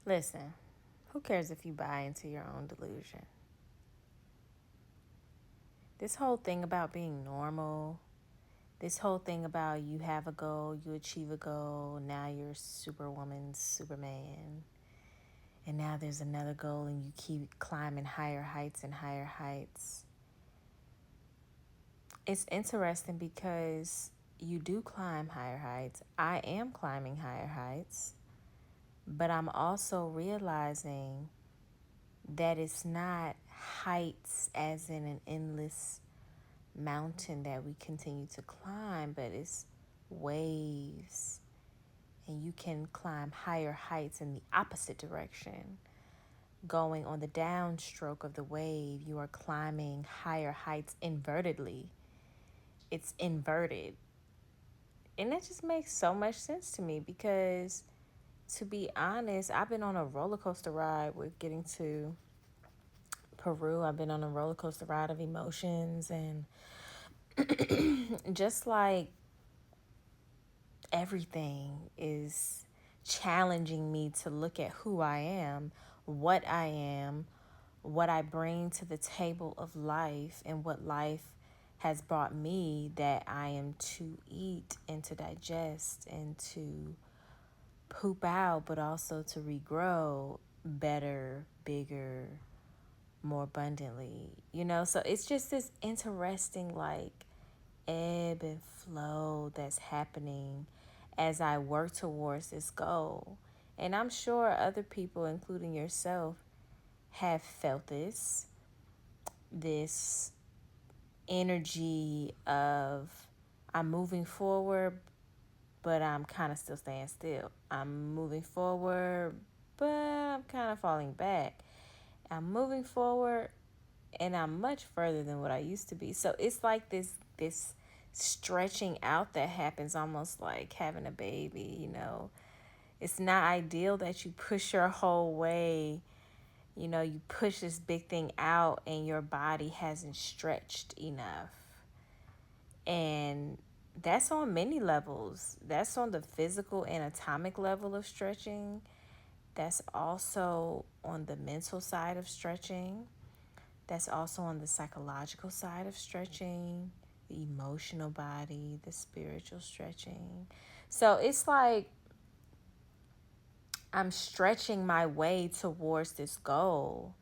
Listen, who cares if you buy into your own delusion? This whole thing about being normal, this whole thing about you have a goal, you achieve a goal, now you're Superwoman, Superman, and now there's another goal and you keep climbing higher heights and higher heights. It's interesting because you do climb higher heights. I am climbing higher heights, but I'm also realizing that it's not heights as in an endless mountain that we continue to climb, but it's waves. And you can climb higher heights in the opposite direction. Going on the downstroke of the wave, you are climbing higher heights invertedly. It's inverted. And that just makes so much sense to me because, to be honest, I've been on a roller coaster ride with getting to Peru. I've been on a roller coaster ride of emotions, and just like everything is challenging me to look at who I am, what I bring to the table of life, and what life has brought me that I am to eat and to digest and to poop out, but also to regrow better, bigger, more abundantly. So it's just this interesting, like, ebb and flow that's happening as I work towards this goal. And I'm sure other people, including yourself, have felt this energy of I'm moving forward, but I'm kind of still staying still. I'm moving forward, but I'm kind of falling back. I'm moving forward, and I'm much further than what I used to be. So it's like this stretching out that happens, almost like having a baby. It's not ideal that you push your whole way. You push this big thing out and your body hasn't stretched enough. And that's on many levels. That's on the physical anatomic level of stretching. That's also on the mental side of stretching. That's also on the psychological side of stretching, the emotional body, the spiritual stretching. So it's like I'm stretching my way towards this goal,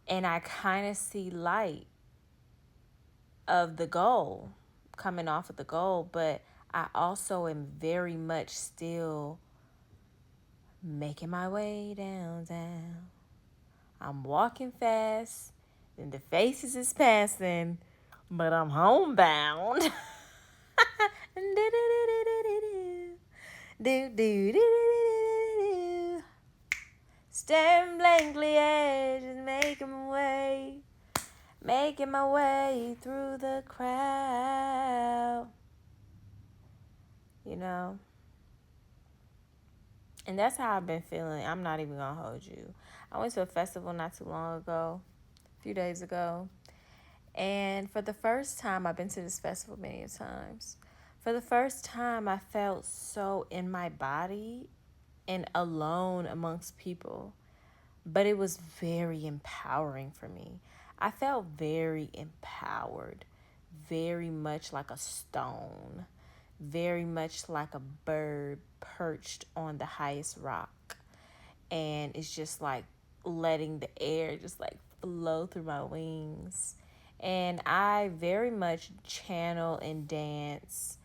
and I kind of see light of the goal, coming off of the goal, but I also am very much still making my way down. I'm walking fast, and the faces is passing, but I'm homebound. Staring blankly at just making my way through the crowd. You know, and that's how I've been feeling. I'm not even gonna hold you. I went to a festival not too long ago, a few days ago, and for the first time, I've been to this festival many times. For the first time, I felt so in my body and alone amongst people. But it was very empowering for me. I felt very empowered, very much like a stone, very much like a bird perched on the highest rock. And it's just like letting the air just like flow through my wings. And I very much channel and dance.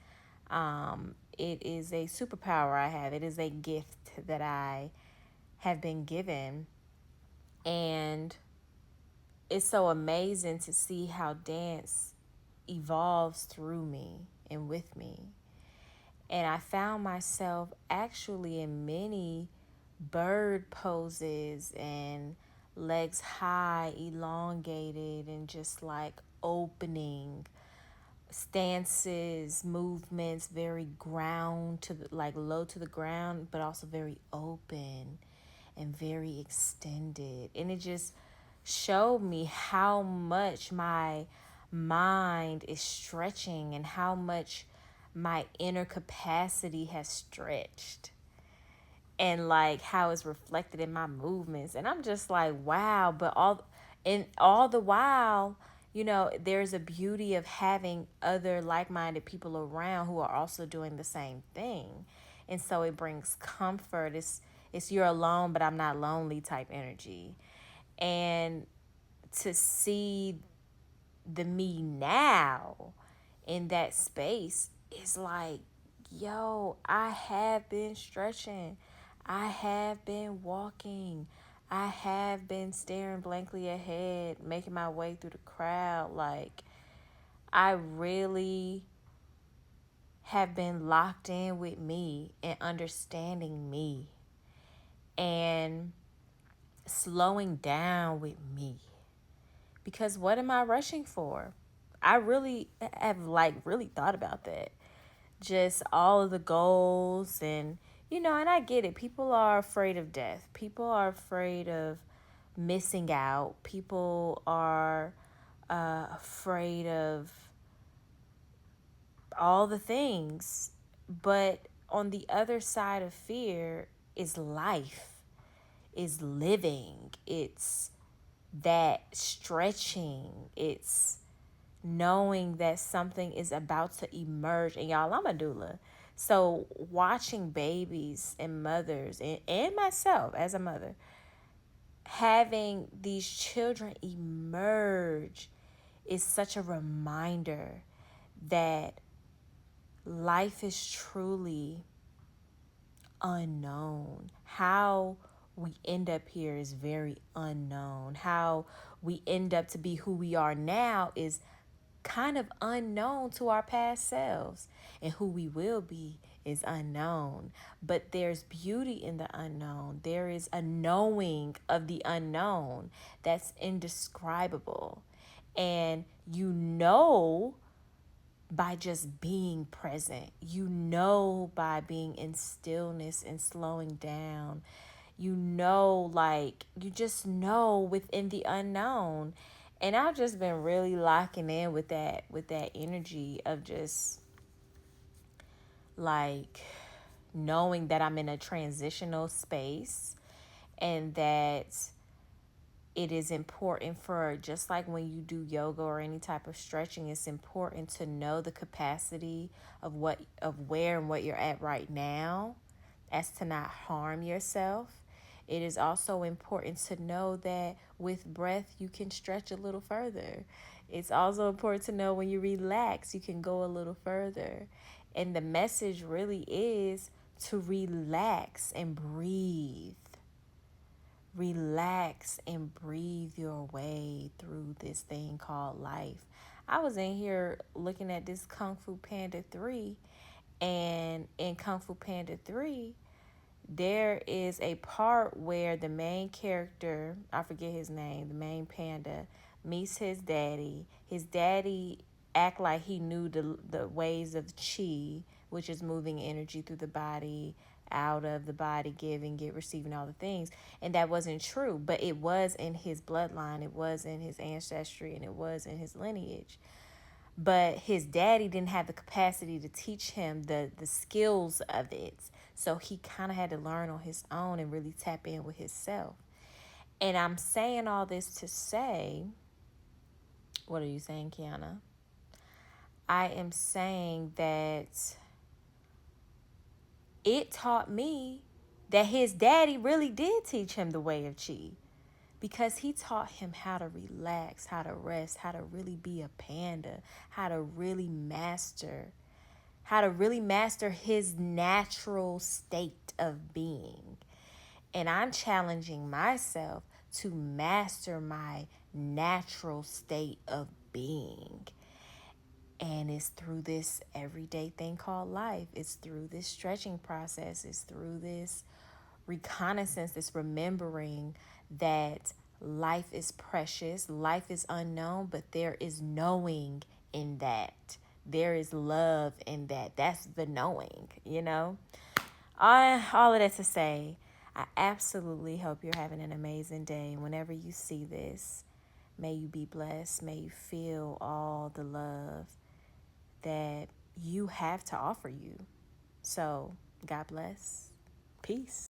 It is a superpower I have. It is a gift that I have been given. And it's so amazing to see how dance evolves through me and with me. And I found myself actually in many bird poses and legs high, elongated, and just like opening stances, movements, very ground to the, like low to the ground, but also very open and very extended. And it just showed me how much my mind is stretching and how much my inner capacity has stretched. and like how it's reflected in my movements. And I'm just like, wow. But all the while, there's a beauty of having other like-minded people around who are also doing the same thing. And so it brings comfort. It's you're alone, but I'm not lonely type energy. And to see the me now in that space is like, yo, I have been stretching. I have been walking. I have been staring blankly ahead, making my way through the crowd. Like, I really have been locked in with me and understanding me and slowing down with me. Because what am I rushing for? I really have like really thought about that. Just all of the goals and I get it. People are afraid of death. People are afraid of missing out. People are afraid of all the things. But on the other side of fear is life, is living. It's that stretching. It's knowing that something is about to emerge. And y'all, I'm a doula. So watching babies and mothers and myself as a mother having these children emerge is such a reminder that life is truly unknown. How we end up here is very unknown. How we end up to be who we are now is kind of unknown to our past selves. And who we will be is unknown. But there's beauty in the unknown. There is a knowing of the unknown that's indescribable. And by just being present. By being in stillness and slowing down. Like, you just know within the unknown. And I've just been really locking in with that energy of just like knowing that I'm in a transitional space and that it is important for, just like when you do yoga or any type of stretching, it's important to know the capacity of where and what you're at right now, as to not harm yourself. It is also important to know that with breath you can stretch a little further. It's also important to know when you relax you can go a little further. And the message really is to relax and breathe. Relax and breathe your way through this thing called life. I was in here looking at this Kung Fu Panda 3, and in Kung Fu Panda 3, there is a part where the main character, I forget his name, the main panda, meets his daddy. His daddy act like he knew the ways of chi, which is moving energy through the body, out of the body, giving, get, receiving, all the things. And that wasn't true, but it was in his bloodline, it was in his ancestry, and it was in his lineage. But his daddy didn't have the capacity to teach him the skills of it. So he kind of had to learn on his own and really tap in with himself. And I'm saying all this to say, what are you saying, Kiana? I am saying that it taught me that his daddy really did teach him the way of chi, because he taught him how to relax, how to rest, how to really be a panda, how to really master his natural state of being. And I'm challenging myself to master my natural state of being. And it's through this everyday thing called life. It's through this stretching process. It's through this reconnaissance, this remembering that life is precious, life is unknown, but there is knowing in that. There is love in that. That's the knowing. All of that to say, I absolutely hope you're having an amazing day. And whenever you see this, may you be blessed. May you feel all the love that you have to offer you. So, God bless. Peace.